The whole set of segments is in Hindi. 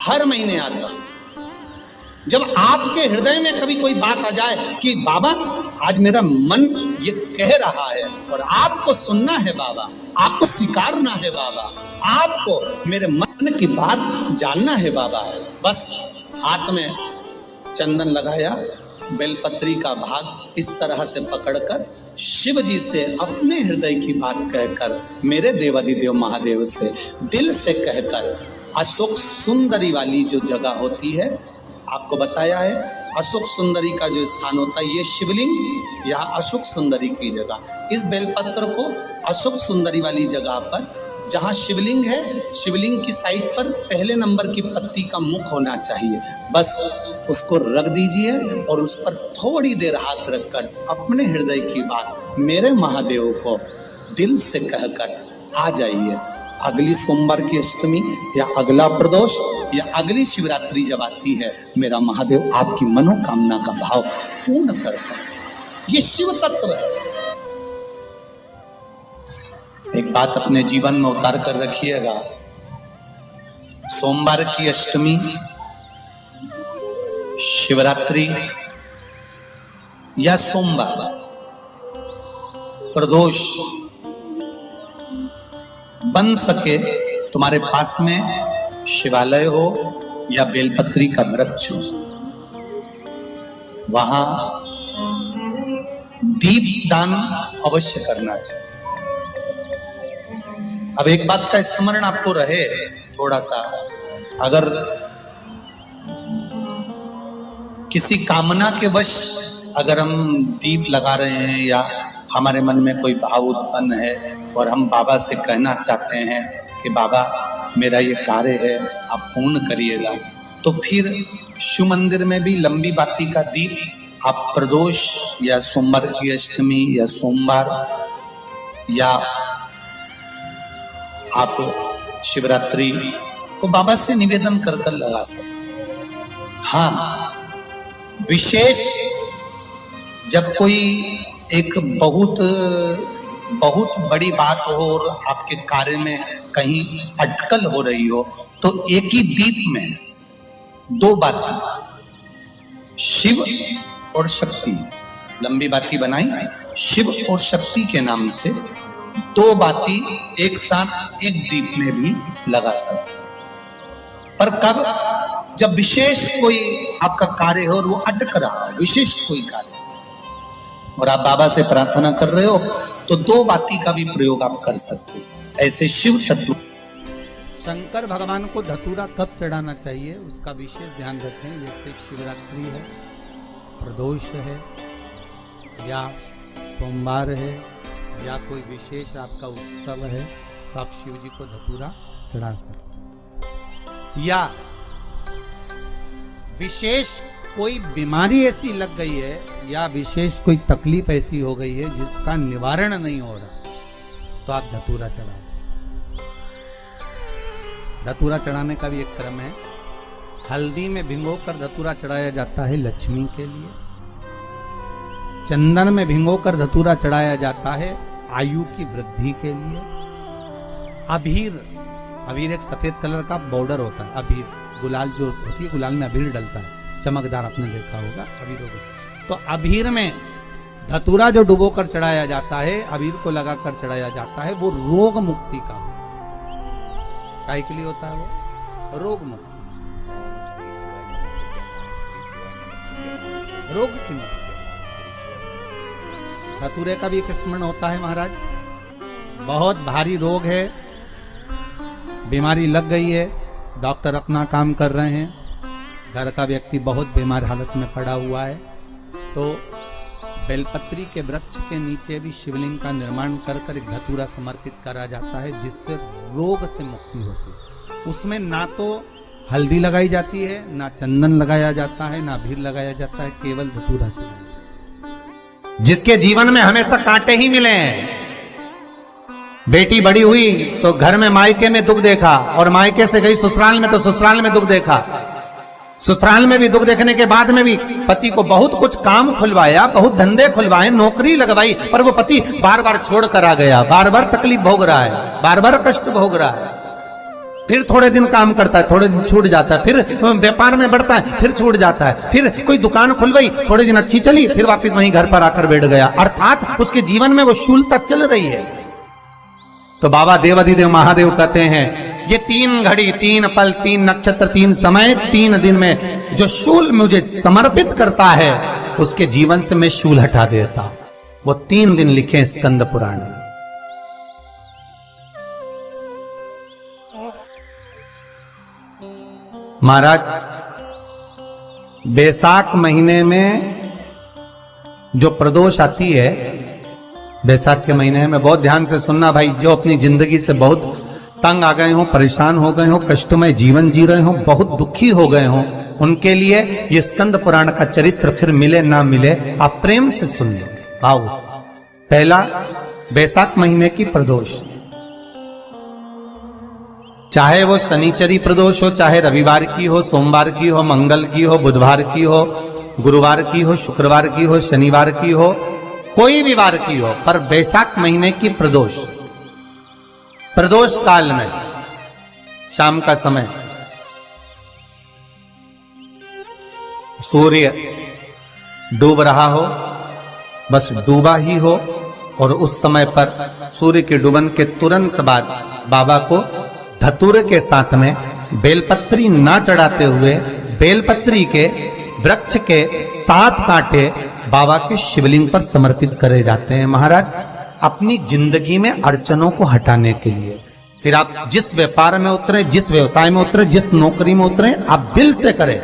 हर महीने आता हूं। जब आपके हृदय में कभी कोई बात आ जाए कि बाबा आज मेरा मन ये कह रहा है और आपको सुनना है बाबा, आपको स्वीकारना है बाबा, आपको मेरे मन की बात जानना है बाबा, बस हाथ में चंदन लगाया, बेलपत्री का भाग इस तरह से पकड़कर शिव जी से अपने हृदय की बात कहकर, मेरे देवाधिदेव महादेव से दिल से कहकर, अशोक सुंदरी वाली जो जगह होती है, आपको बताया है अशोक सुंदरी का जो स्थान होता है, ये शिवलिंग यहाँ अशोक सुंदरी की जगह, इस बेलपत्र को अशोक सुंदरी वाली जगह पर जहाँ शिवलिंग है, शिवलिंग की साइड पर पहले नंबर की पत्ती का मुख होना चाहिए, बस उसको रख दीजिए और उस पर थोड़ी देर हाथ रखकर अपने हृदय की बात मेरे महादेव को दिल से कहकर आ जाइए। अगली सोमवार की अष्टमी या अगला प्रदोष या अगली शिवरात्रि जब आती है, मेरा महादेव आपकी मनोकामना का भाव पूर्ण करता है। ये शिव तत्व है। एक बात अपने जीवन में उतार कर रखिएगा, सोमवार की अष्टमी, शिवरात्रि या सोमवार, प्रदोष, बन सके तुम्हारे पास में शिवालय हो या बेलपत्री का वृक्ष हो, वहां दीप दान अवश्य करना चाहिए। अब एक बात का स्मरण आपको रहे थोड़ा सा, अगर किसी कामना के वश अगर हम दीप लगा रहे हैं या हमारे मन में कोई भाव उत्पन्न है और हम बाबा से कहना चाहते हैं कि बाबा मेरा ये कार्य है आप पूर्ण करिएगा, तो फिर शिव मंदिर में भी लंबी बाती का दीप आप प्रदोष या सोमवार की अष्टमी या सोमवार या आप शिवरात्रि को बाबा से निवेदन कर कर लगा सकते। हाँ, विशेष जब कोई एक बहुत बड़ी बात हो और आपके कार्य में कहीं अटकल हो रही हो, तो एक ही दीप में दो बाती, शिव और शक्ति, लंबी बाती बनाई, शिव और शक्ति के नाम से दो बाती एक साथ एक दीप में भी लगा सकते। पर कब? जब विशेष कोई आपका कार्य हो और वो अटक रहा है, विशेष कोई कार्य, और आप बाबा से प्रार्थना कर रहे हो, तो दो बाती का भी प्रयोग आप कर सकते हैं। ऐसे शिव तत्व। शंकर भगवान को धतूरा कब चढ़ाना चाहिए उसका विशेष ध्यान रखें। जैसे शिवरात्रि है, प्रदोष है, या सोमवार है, या कोई विशेष आपका उत्सव है, तो आप शिव जी को धतूरा चढ़ा सकते। या विशेष कोई बीमारी ऐसी लग गई है या विशेष कोई तकलीफ ऐसी हो गई है जिसका निवारण नहीं हो रहा, तो आप धतूरा चढ़ा सकते। धतूरा चढ़ाने का भी एक क्रम है। हल्दी में भिगोकर धतूरा चढ़ाया जाता है लक्ष्मी के लिए। चंदन में भिगोकर धतूरा चढ़ाया जाता है आयु की वृद्धि के लिए। अबीर एक सफेद कलर का बॉर्डर होता है। अबीर गुलाल जो होती है, गुलाल में अबीर डलता है, चमकदार, आपने देखा होगा अबीर। तो अबीर में धतूरा जो डुबो कर चढ़ाया जाता है, अबीर को लगाकर चढ़ाया जाता है, वो रोग मुक्ति का काहे के लिए होता है? वो रोग मुक्ति, रोग की मुक्ति। धतूरे का भी एक स्मरण होता है महाराज। बहुत भारी रोग है, बीमारी लग गई है, डॉक्टर अपना काम कर रहे हैं, घर का व्यक्ति बहुत बीमार हालत में पड़ा हुआ है, तो बेलपत्री के वृक्ष के नीचे भी शिवलिंग का निर्माण कर एक धतूरा समर्पित करा जाता है, जिससे रोग से मुक्ति होती है। उसमें ना तो हल्दी लगाई जाती है, ना चंदन लगाया जाता है, ना अबीर लगाया जाता है, केवल धतूरा चढ़ाया। जिसके जीवन में हमेशा कांटे ही मिले हैं, बेटी बड़ी हुई तो घर में मायके में दुख देखा, और मायके से गई ससुराल में तो ससुराल में दुख देखा, ससुराल में भी दुख देखने के बाद में भी पति को बहुत कुछ काम खुलवाया, बहुत धंधे खुलवाए, नौकरी लगवाई, पर वो पति बार बार छोड़ कर आ गया, बार बार तकलीफ भोग रहा है, बार बार कष्ट भोग रहा है। फिर थोड़े दिन काम करता है, थोड़े दिन छूट जाता है, फिर व्यापार में बढ़ता है, फिर छूट जाता है, फिर कोई दुकान खुल गई, थोड़े दिन अच्छी चली, फिर वापस वहीं घर पर आकर बैठ गया। अर्थात उसके जीवन में वो शूलता चल रही है। तो बाबा देवाधिदेव महादेव कहते हैं ये 3 घड़ी, 3 पल, 3 नक्षत्र, 3 समय, 3 दिन में जो शूल मुझे समर्पित करता है उसके जीवन से मैं शूल हटा देता। वो 3 दिन लिखे स्कंद पुराण में। महाराज बैसाख महीने में जो प्रदोष आती है, बैसाख के महीने में बहुत ध्यान से सुनना भाई, जो अपनी जिंदगी से बहुत तंग आ गए हो, परेशान हो गए हो, कष्टमय जीवन जी रहे हो, बहुत दुखी हो गए हो, उनके लिए ये स्कंद पुराण का चरित्र फिर मिले ना मिले आप प्रेम से सुन लेंगे भाव से। पहला, बैसाख महीने की प्रदोष, चाहे वो शनिचरी प्रदोष हो, चाहे रविवार की हो, सोमवार की हो, मंगल की हो, बुधवार की हो, गुरुवार की हो, शुक्रवार की हो, शनिवार की हो, कोई भी वार की हो, पर बैसाख महीने की प्रदोष, प्रदोष काल में शाम का समय सूर्य डूब रहा हो, बस डूबा ही हो, और उस समय पर सूर्य के डूबन के तुरंत बाद बाबा को धतूरे के साथ में बेलपत्री ना चढ़ाते हुए बेलपत्री के वृक्ष के 7 कांटे बाबा के शिवलिंग पर समर्पित करे जाते हैं महाराज, अपनी जिंदगी में अड़चनों को हटाने के लिए। फिर आप जिस व्यापार में उतरे, जिस व्यवसाय में उतरे, जिस नौकरी में उतरे, आप दिल से करें,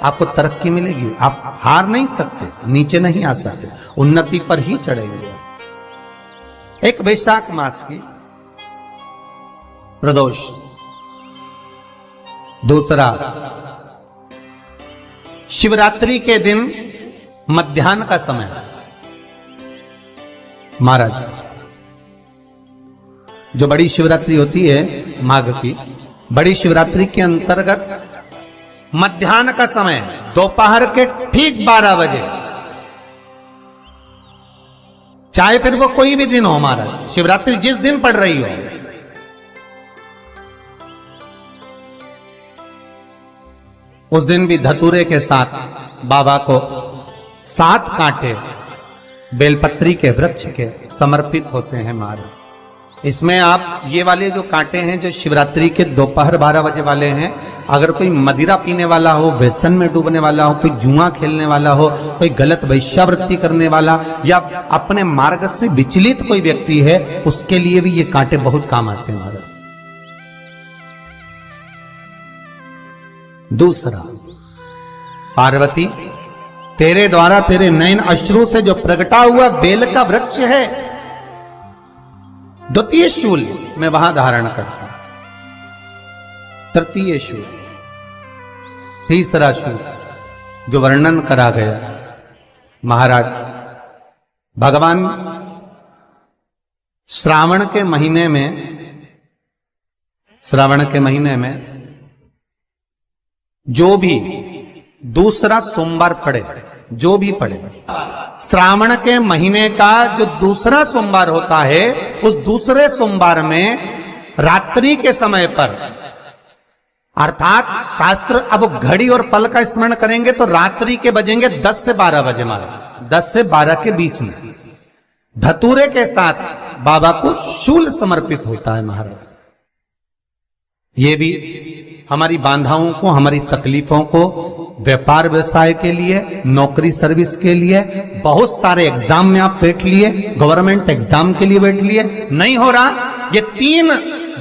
आपको तरक्की मिलेगी। आप हार नहीं सकते, नीचे नहीं आ सकते, उन्नति पर ही चढ़ेंगे। एक वैशाख मास की प्रदोष, दूसरा शिवरात्रि के दिन मध्याह्न का समय। महाराज जो बड़ी शिवरात्रि होती है माघ की, बड़ी शिवरात्रि के अंतर्गत मध्याह्न का समय, दोपहर के ठीक 12 बजे, चाहे फिर वो कोई भी दिन हो महाराज, शिवरात्रि जिस दिन पड़ रही हो, उस दिन भी धतूरे के साथ बाबा को 7 कांटे बेलपत्री के वृक्ष के समर्पित होते हैं महाराज। इसमें आप ये वाले जो कांटे हैं जो शिवरात्रि के दोपहर 12 बजे वाले हैं, अगर कोई मदिरा पीने वाला हो, व्यसन में डूबने वाला हो, कोई जुआ खेलने वाला हो, कोई गलत वैश्यावृत्ति करने वाला, या अपने मार्ग से विचलित कोई व्यक्ति है, उसके लिए भी ये कांटे बहुत काम आते हैं महाराज। दूसरा, पार्वती तेरे द्वारा तेरे नयन अश्रु से जो प्रगटा हुआ बेल का वृक्ष है, द्वितीय शूल मैं वहां धारण करता, तृतीय शूल, तीसरा शूल जो वर्णन करा गया महाराज, भगवान श्रावण के महीने में जो भी दूसरा सोमवार पड़े, जो भी पड़े, श्रावण के महीने का जो दूसरा सोमवार होता है, उस दूसरे सोमवार में रात्रि के समय पर, अर्थात शास्त्र अब घड़ी और पल का स्मरण करेंगे तो रात्रि के बजेंगे 10 से 12 बजे महाराज, 10 से 12 के बीच में धतूरे के साथ बाबा को शूल समर्पित होता है महाराज। ये भी हमारी बाधाओं को, हमारी तकलीफों को, व्यापार व्यवसाय के लिए, नौकरी सर्विस के लिए, बहुत सारे एग्जाम में आप बैठ लिए, गवर्नमेंट एग्जाम के लिए बैठ लिए, नहीं हो रहा, ये 3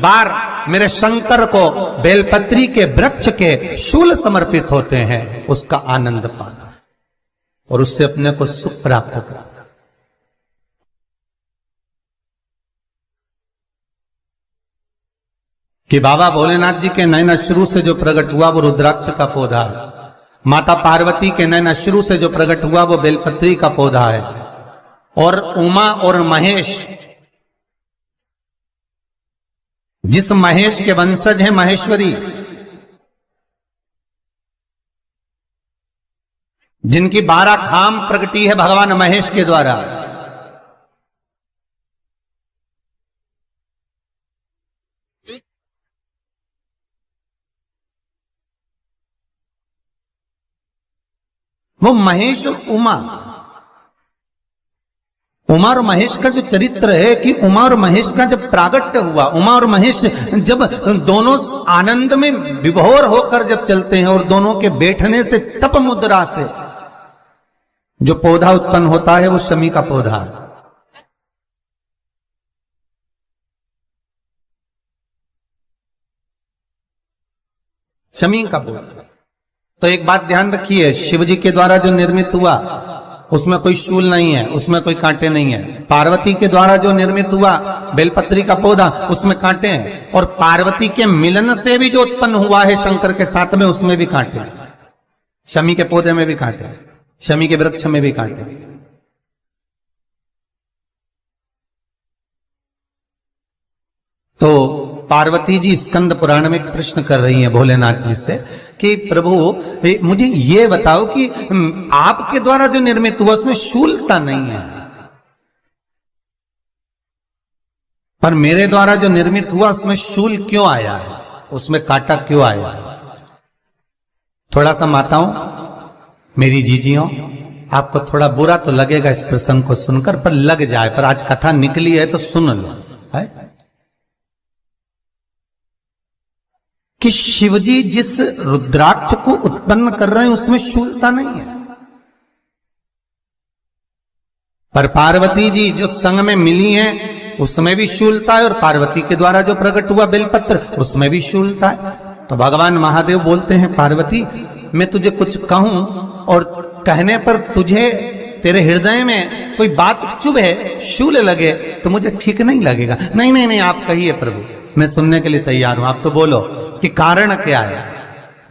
बार मेरे शंकर को बेलपत्री के वृक्ष के शूल समर्पित होते हैं, उसका आनंद पाना और उससे अपने को सुख प्राप्त करना। कि बाबा भोलेनाथ जी के नयन अश्रु से जो प्रकट हुआ वो रुद्राक्ष का पौधा है, माता पार्वती के नयन अश्रु से जो प्रकट हुआ वो बेलपत्री का पौधा है, और उमा और महेश, जिस महेश के वंशज है महेश्वरी, जिनकी 12 खाम प्रगटी है भगवान महेश के द्वारा, वो महेश और उमा, उमा और महेश का जो चरित्र है कि उमा और महेश का जब प्रागट्य हुआ, उमा और महेश जब दोनों आनंद में विभोर होकर जब चलते हैं और दोनों के बैठने से तप मुद्रा से जो पौधा उत्पन्न होता है वो शमी का पौधा है। शमी का पौधा। तो एक बात ध्यान रखिए, शिव जी के द्वारा जो निर्मित हुआ उसमें कोई शूल नहीं है, उसमें कोई कांटे नहीं है। पार्वती के द्वारा जो निर्मित हुआ बेलपत्री का पौधा, उसमें कांटे हैं। और पार्वती के मिलन से भी जो उत्पन्न हुआ है शंकर के साथ में, उसमें भी कांटे हैं। शमी के पौधे में भी कांटे हैं, शमी के वृक्ष में भी कांटे हैं। तो पार्वती जी स्कंद पुराण में एक प्रश्न कर रही हैं भोलेनाथ जी से कि प्रभु मुझे ये बताओ कि आपके द्वारा जो निर्मित हुआ उसमें शूलता नहीं है, पर मेरे द्वारा जो निर्मित हुआ उसमें शूल क्यों आया है, उसमें कांटा क्यों आया है? थोड़ा सा माताओं, मेरी जीजियों, आपको थोड़ा बुरा तो लगेगा इस प्रसंग को सुनकर, पर लग जाए, पर आज कथा निकली है तो सुन लो है कि शिवजी जिस रुद्राक्ष को उत्पन्न कर रहे हैं उसमें शूलता नहीं है, पर पार्वती जी जो संग में मिली हैं उसमें भी शूलता है, और पार्वती के द्वारा जो प्रकट हुआ बेलपत्र उसमें भी शूलता है। तो भगवान महादेव बोलते हैं पार्वती, मैं तुझे कुछ कहूं और कहने पर तुझे तेरे हृदय में कोई बात चुभे, शूल लगे तो मुझे ठीक नहीं लगेगा। नहीं नहीं नहीं, आप कहिए प्रभु, मैं सुनने के लिए तैयार हूं, आप तो बोलो कि कारण क्या है।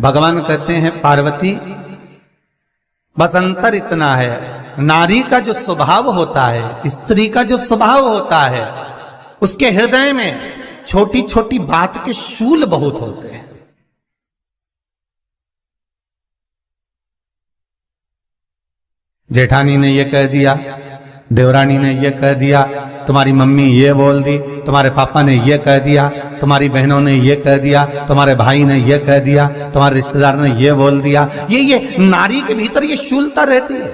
भगवान कहते हैं पार्वती, बस अंतर इतना है, नारी का जो स्वभाव होता है, स्त्री का जो स्वभाव होता है, उसके हृदय में छोटी छोटी बात के शूल बहुत होते हैं। जेठानी ने ये कह दिया, देवरानी ने ये कह दिया, तुम्हारी मम्मी ये बोल दी, तुम्हारे पापा ने ये कह दिया, तुम्हारी बहनों ने ये कह दिया, तुम्हारे भाई ने ये कह दिया, तुम्हारे रिश्तेदार ने ये बोल दिया। ये नारी के भीतर ये शूलता रहती है।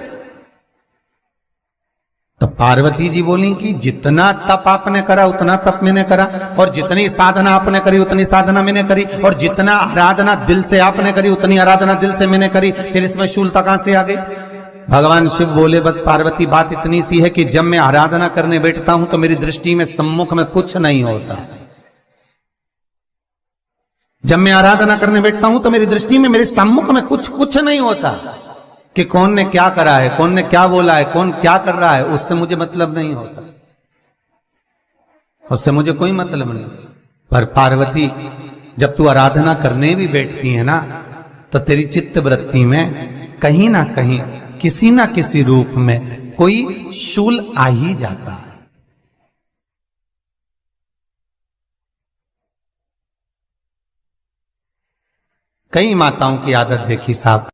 तो पार्वती जी बोली कि जितना तप आपने करा उतना तप मैंने करा, और जितनी साधना आपने करी उतनी साधना मैंने करी, और जितना आराधना दिल से आपने करी उतनी आराधना दिल से मैंने करी, फिर इसमें शूलता कहां से आ गई? भगवान शिव बोले, बस पार्वती बात इतनी सी है कि जब मैं आराधना करने बैठता हूं तो मेरी दृष्टि में सम्मुख में कुछ नहीं होता। जब मैं आराधना करने बैठता हूं तो मेरी दृष्टि में मेरे सम्मुख में कुछ नहीं होता कि कौन ने क्या करा है, कौन ने क्या बोला है, कौन क्या कर रहा है, उससे मुझे मतलब नहीं होता, उससे मुझे कोई मतलब नहीं। पर पार्वती, जब तू आराधना करने भी बैठती है ना, तो तेरी चित्त वृत्ति में कहीं ना कहीं किसी ना किसी रूप में कोई शूल आ ही जाता है। कई माताओं की आदत देखी साहब,